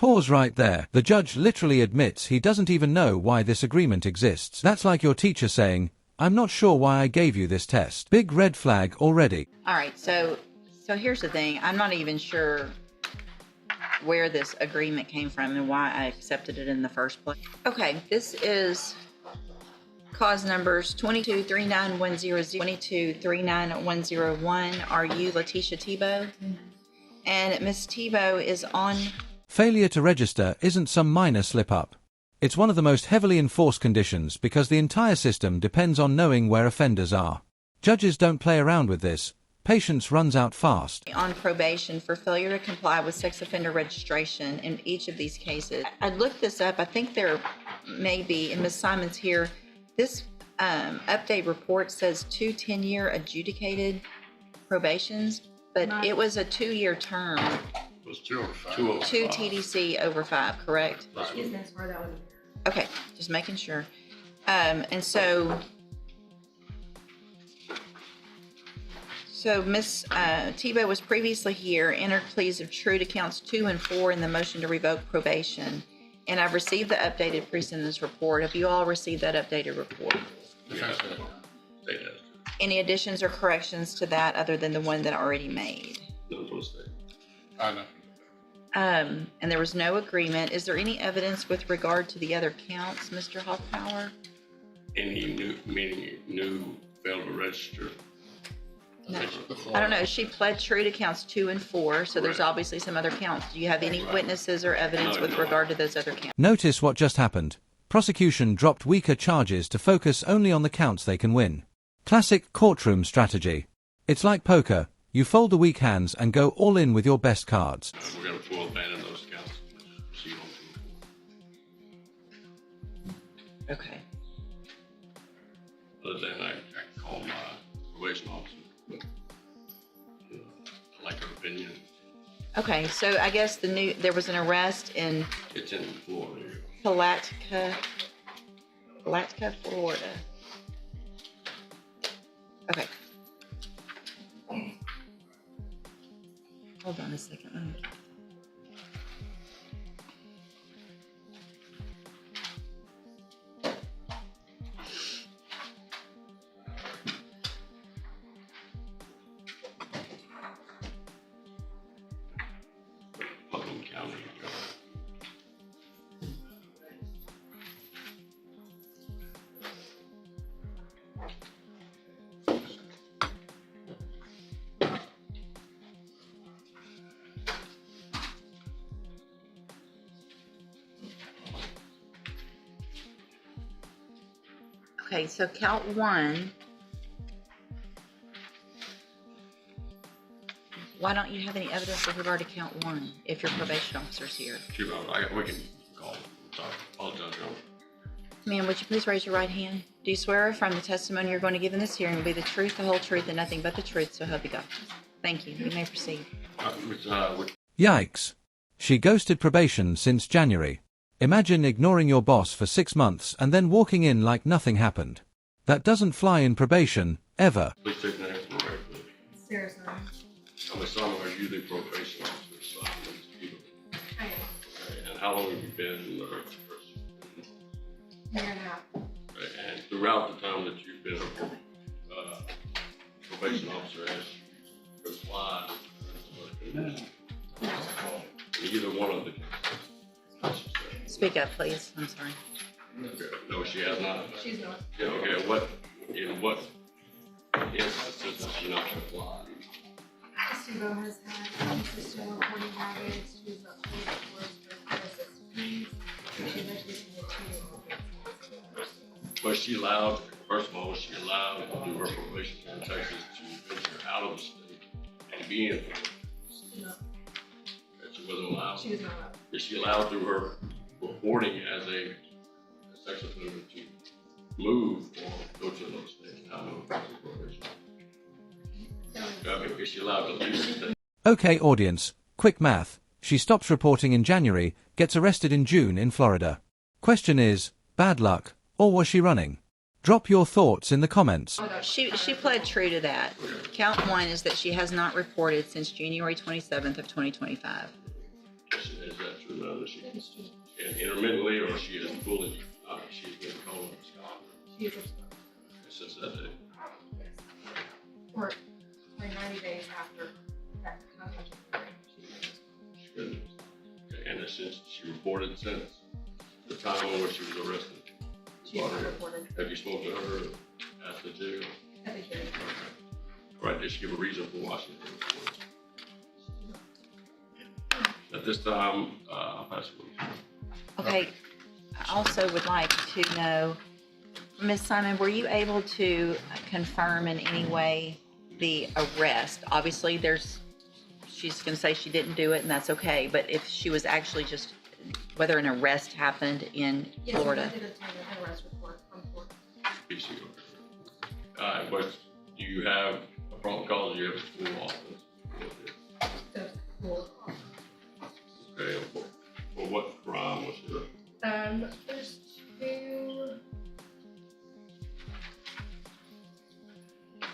Pause right there. The judge literally admits he doesn't even know why this agreement exists. That's like your teacher saying, "I'm not sure why I gave you this test." Big red flag already. All right, so here's the thing. I'm not even sure where this agreement came from and why I accepted it in the first place. Okay, this is cause numbers 22-39100, 22-39101. Are you Letitia Tebow? And Miss Tebow is on... Failure to register isn't some minor slip-up. It's one of the most heavily enforced conditions because the entire system depends on knowing where offenders are. Judges don't play around with this. Patience runs out fast. On probation for failure to comply with sex offender registration in each of these cases. I looked this up. I think there may be, and Ms. Simon's here, this update report says 2 10-year adjudicated probations, but it was a 2-year term. It was 2 over 5. 2 TDC over 5, correct? That's where that was. Okay, just making sure. And so Ms. Tebow was previously here, entered pleas of true to counts 2 and 4 in the motion to revoke probation. And I've received the updated pre-sentence report. Have you all received that updated report? Yes. Any additions or corrections to that other than the one that I already made? I know. And there was no agreement. Is there any evidence with regard to the other counts, Mr. Hoffpower? Any new, meaning new failed to register? No. I don't know. She pled true to counts 2 and 4, so there's obviously some other counts. Do you have any witnesses or evidence with regard to those other counts? Notice what just happened. Prosecution dropped weaker charges to focus only on the counts they can win. Classic courtroom strategy. It's like poker. You fold the weak hands and go all in with your best cards. We're going to full abandon those counts. Okay. Other than I called my probation officer. I like her opinion. Okay, so I guess there was an arrest in It's in Florida. Palatka, Florida. Okay. Hold on a second. Let me... Putnam County. Okay, so count 1. Why don't you have any evidence with regard to count 1 if your probation officer's here? We can call them. Sorry. Apologize, Your Honor. Ma'am, would you please raise your right hand? Do you swear or affirm the testimony you're going to give in this hearing will be the truth, the whole truth, and nothing but the truth, so help you God? Thank you. You may proceed. Yikes. She ghosted probation since January. Imagine ignoring your boss for 6 months and then walking in like nothing happened. That doesn't fly in probation, ever. Please take the name from the record, please. Sarah Simon. I'm a son of you, the probation officer. I am. And how long have you been in the person? Year and a half. And throughout the time that you've been a probation officer, has you complied with conditions? Either one of the cases. Speak up, please. I'm sorry. Okay. No, she has not. She's not. Yeah, okay. In what instances does she not comply? Steve-O has had consistent reporting habits. She's not paid for process fees. She's actually But she allowed, first of all, she allowed through her probation in Texas to venture out of the state and be in Florida. She wasn't allowed. She was not allowed. Is she allowed through her reporting as a sex offender to move or go to another state? I don't know if that's probation. Is she allowed to leave the state? Okay, audience, quick math. She stops reporting in January, gets arrested in June in Florida. Question is, bad luck, or was she running? Drop your thoughts in the comments. She pled true to that. Count 1 is that she has not reported since January 27th of 2025. Is that true? No, that she, That is true. and intermittently, or she is fully, she's been told to stop. She is absconded. Since that day. Yes. Or 90 days after that contract hearing, she is absconded. Good. Okay, and since she reported since the time on which she was arrested. She is not reported Have you spoken to her after the jail? at the hearing. All right, did she give a reason for why she didn't report? At this time, I'll pass it on. Okay, I also would like to know, Ms. Simon, were you able to confirm in any way the arrest? Obviously, she's gonna say she didn't do it, and that's okay, but if she was actually just, whether an arrest happened in Florida? Yes, I did obtain an arrest report from Florida. But do you have a problem cause? Do you have a full office? The full. Okay, for what crime was it? There's two.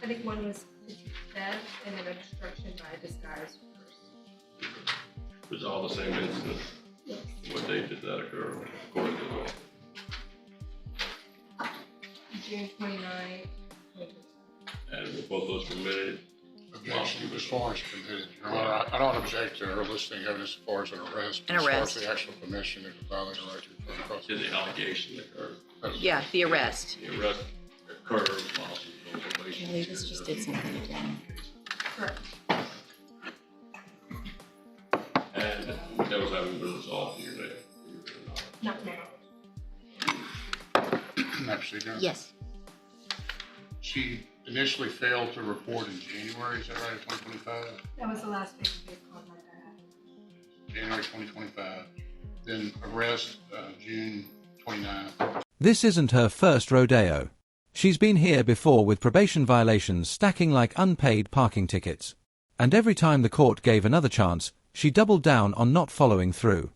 I think one was theft and then obstruction by disguise first. Was it all the same incident? Yes. What date did that occur, according to the law? June 29th. And were both those committed? Objection as far as committed, Your Honor. I don't object to her listing evidence as far as an arrest. An As far arrest. as the actual commission, it would violate the right to return across. Did the allegation occur? Yeah, the arrest. The arrest occurred while she was on probation. Kelly, this just did something again. Correct. And those haven't been resolved here yet? Not now. Actually, no. Yes. She initially failed to report in January, is that right, 2025? That was the last face-to-face contact I had. January 2025. Then arrest, June 29th. This isn't her first rodeo. She's been here before with probation violations stacking like unpaid parking tickets. And every time the court gave another chance, she doubled down on not following through.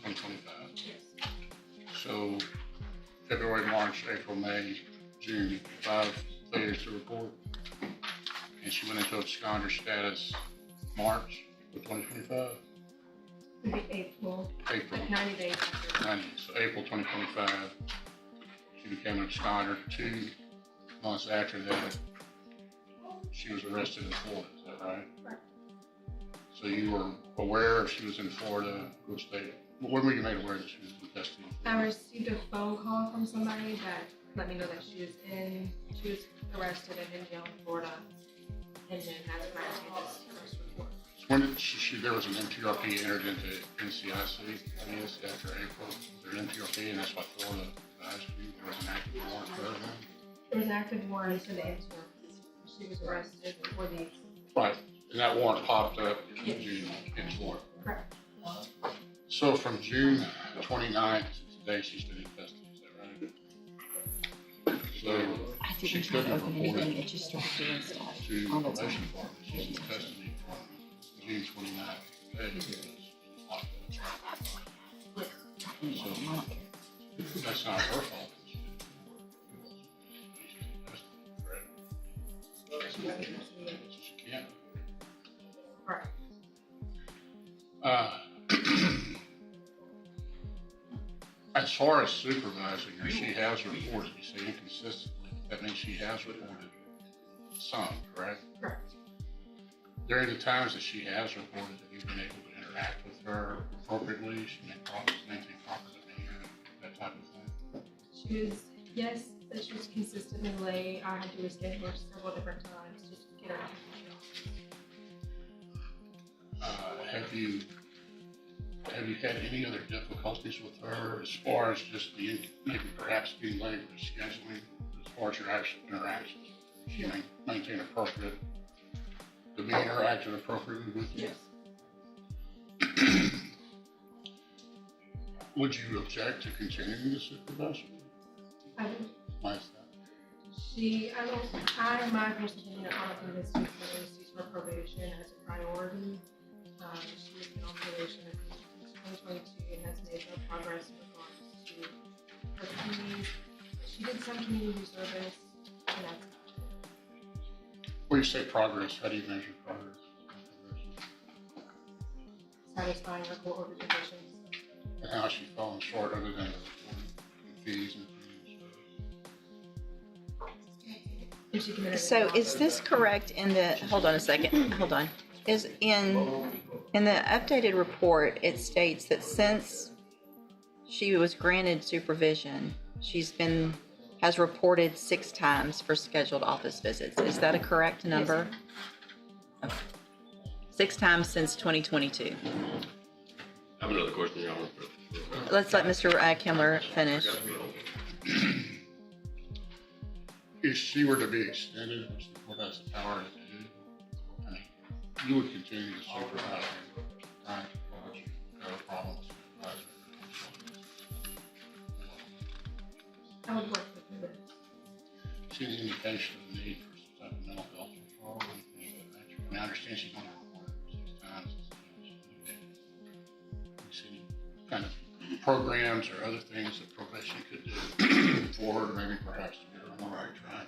2025. Yes. So February, March, April, May, June, 5 failures to report. And she went into absconder status March of 2025. It'd be April, April. like 90 days after. 90. So April 2025, she became an absconder. 2 months after that, she was arrested in Florida, is that right? Right. So you were aware she was in Florida, which state? When were you made aware that she was in custody? I received a phone call from somebody that let me know that she was arrested and in jail in Florida. And then that's when I received this arrest report. When did there was an MTRP entered into NCIC, CRIES after April? There was an MTRP, and that's why Florida asked you. There was an active warrant for her then? There was an active warrant for the interim. She was arrested for these. Right, and that warrant popped up in Yes. June in Florida. Correct. So from June 29th to today, she's been in custody, is that right? So I she didn't try to couldn't open report anything, it it just started doing stuff to on its probation own. department. She's in custody from June 29th to today. That's not her fault. She can't. Correct. As far as supervising her, she has reported, you say inconsistently, that means she has reported some, correct? Correct. During the times that she has reported, have you been able to interact with her appropriately? She maintain proper demeanor, that type of thing? She was, yes, that she was consistently late. I had to reschedule her several different times to get her into Have you had any other difficulties with her as far as just maybe perhaps being late or scheduling, as far as your actual interactions? She maintain appropriate demeanor, acted appropriately with you? Yes. Would you object to continuing the supervision? I don't, Why is that? my personal opinion, I don't think this is sees her probation as a priority. She's been on probation since 2022 and has made no progress in regards to her CRIES. She did some community service, and that's When you say progress, how do you measure progress? satisfying her court order conditions. And how she's fallen short other than the fees and And she committed. So is this correct in the, hold on a second, hold on. Is in the updated report, it states that since she was granted supervision, has reported 6 times for scheduled office visits. Is that a correct number? Okay. 6 times since 2022. I have another question, Your Honor. Let's let Mr. Kimler finish. if she were to be extended, which the court has the power to do, I mean, you would continue to supervise her, trying to cause no problems. I would work with her. See the indication of the need for some type of mental health control and things of that nature. I mean, I understand she's only reported 6 times. You see any kind of programs or other things that probation could do for her to maybe perhaps to get her on the right track?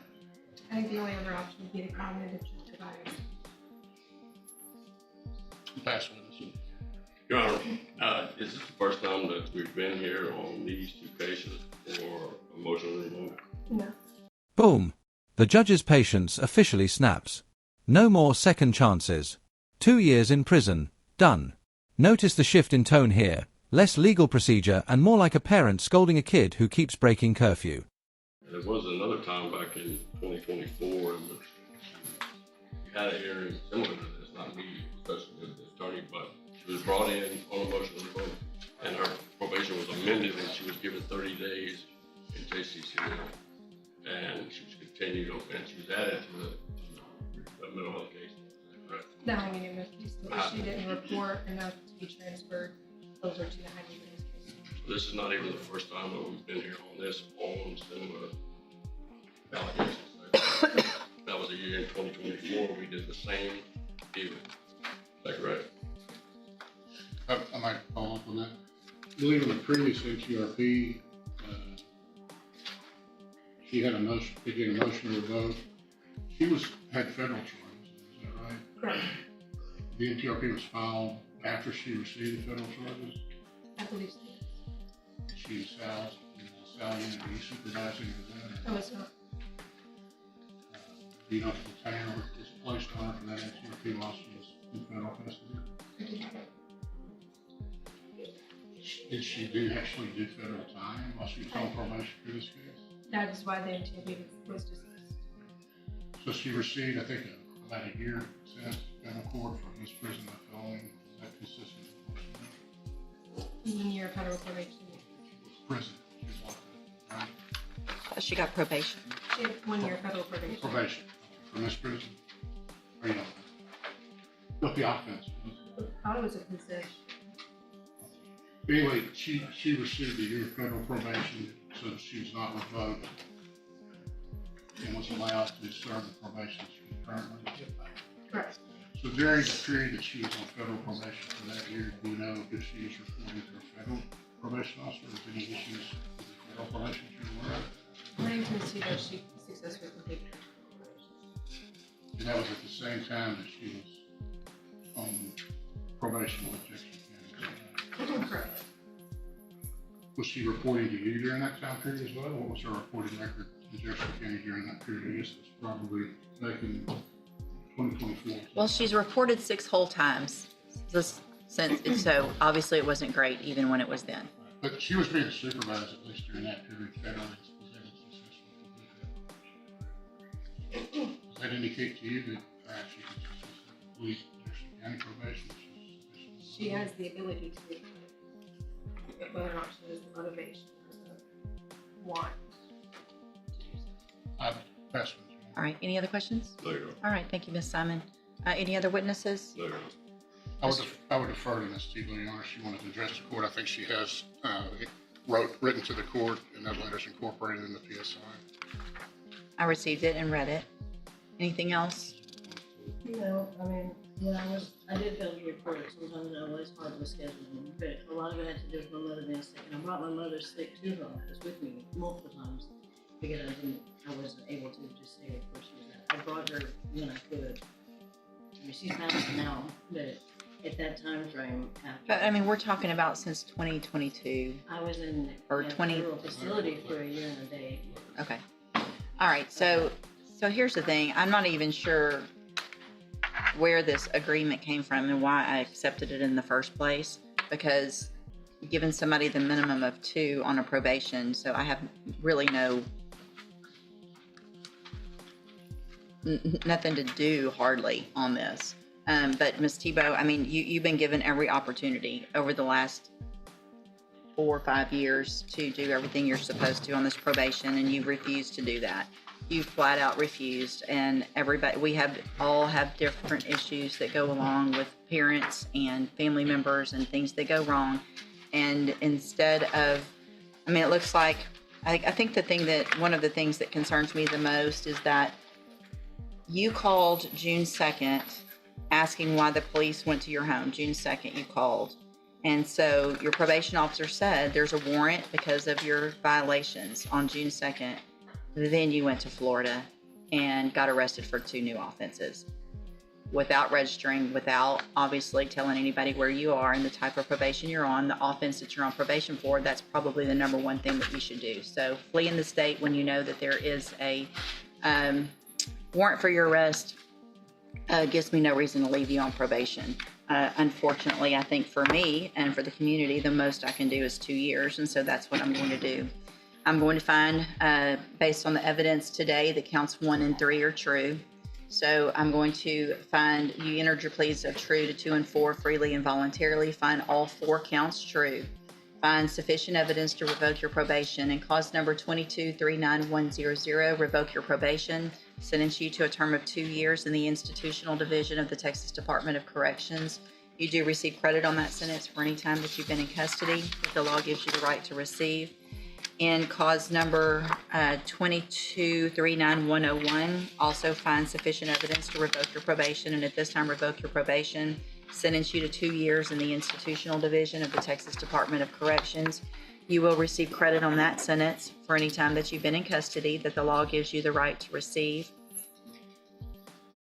I think the only other option would be the cognitive device. Pass witness. Your Honor, is this the first time that we've been here on these 2 cases for emotional removal? No. Boom. The judge's patience officially snaps. No more second chances. 2 years in prison. Done. Notice the shift in tone here. Less legal procedure and more like a parent scolding a kid who keeps breaking curfew. There was another time back in 2024 in which we had a hearing similar to this, not me, especially with the attorney, but she was brought in on emotional removal and her probation was amended and she was given 30 days in JCCL. And she was continued and she was added to the mental health case. Correct? No, I mean, she didn't report enough to be transferred over to the high case. This is not even the first time that we've been here on this on similar allegations. That was a year in 2024. We did the same deal. Is that correct? I might follow up on that. I believe in the previous HURP, she had a motion, to get a motion to revoke. She had federal charges, is that right? Correct. The NTRP was filed after she received the federal charges. I believe so. She was housed in the cell unit. Are you supervising her then? No, it's not. Do you know if the detainer was placed on her for that NTRP while she was in federal custody? Did she actually do federal time while she was on probation for this case? That is why the NTLB was dismissed. So she received, I think, about a year sentence in federal court for misprision of felony. Is that consistent with 1 year federal probation. prison? She was locked up, right? She got probation. She had 1 year federal probation. Probation for misprision. Or you know, what the offense was. I thought it was a concession. Anyway, she received a year of federal probation, so she was not revoked and was allowed to serve the probation she currently is. Correct. So during the period that she was on federal probation for that year, do you know if she is reporting to a federal probation officer? Is any issues with the federal probation she was aware of? According to the CRIES, she successfully completed her probation. And that was at the same time that she was on probation with Jackson County. Correct. Was she reporting to you during that time period as well? What was her reporting record in Jefferson County during that period? I guess it was probably back in 2024. Well, she's reported 6 whole times so obviously it wasn't great even when it was then. But she was being supervised at least during that period federally. Does that indicate to you that perhaps she can complete Jefferson County probation? She has the ability to, but whether or not she has the motivation or the want to do so. I've passed one. All right, any other questions? No, Your Honor. All right, thank you, Ms. Simon. Any other witnesses? No, Your Honor. I would defer to Ms. Teagley, Your Honor. She wanted to address the court. I think she has written to the court, and that letter's incorporated in the PSI. I received it and read it. Anything else? No, I mean, when I did fill the report, sometimes I was hard with scheduling, but a lot of it had to do with my mother being sick, and I brought my mother sick to her office with me multiple times, because I wasn't able to just stay where she was at. I brought her when I could. I mean, she's passed now, but at that time frame after. But I mean, we're talking about since 2022. I was in Or a 20 federal facility for a year and a day. Okay. All right. So here's the thing. I'm not even sure where this agreement came from and why I accepted it in the first place, because giving somebody the minimum of 2 on a probation, so I have really nothing to do hardly on this. But Ms. Tebow, I mean, you've been given every opportunity over the last 4 or 5 years to do everything you're supposed to on this probation, and you've refused to do that. You flat out refused, and everybody, we all have different issues that go along with parents and family members and things that go wrong. And instead of, I mean, it looks like, I think one of the things that concerns me the most is that you called June 2nd asking why the police went to your home. June 2nd you called. And so your probation officer said there's a warrant because of your violations on June 2nd. Then you went to Florida and got arrested for 2 new offenses without registering, without obviously telling anybody where you are and the type of probation you're on, the offense that you're on probation for. That's probably the number one thing that you should do. So fleeing the state when you know that there is a warrant for your arrest gives me no reason to leave you on probation. Unfortunately, I think for me and for the community, the most I can do is 2 years, and so that's what I'm going to do. I'm going to find, based on the evidence today, that counts 1 and 3 are true. So I'm going to find you entered your pleas of true to 2 and 4 freely and voluntarily. Find all 4 counts true. Find sufficient evidence to revoke your probation, and cause number 2239100, revoke your probation, sentence you to a term of 2 years in the institutional division of the Texas Department of Corrections. You do receive credit on that sentence for any time that you've been in custody that the law gives you the right to receive. And cause number 2239101, also find sufficient evidence to revoke your probation, and at this time revoke your probation, sentence you to 2 years in the institutional division of the Texas Department of Corrections. You will receive credit on that sentence for any time that you've been in custody that the law gives you the right to receive.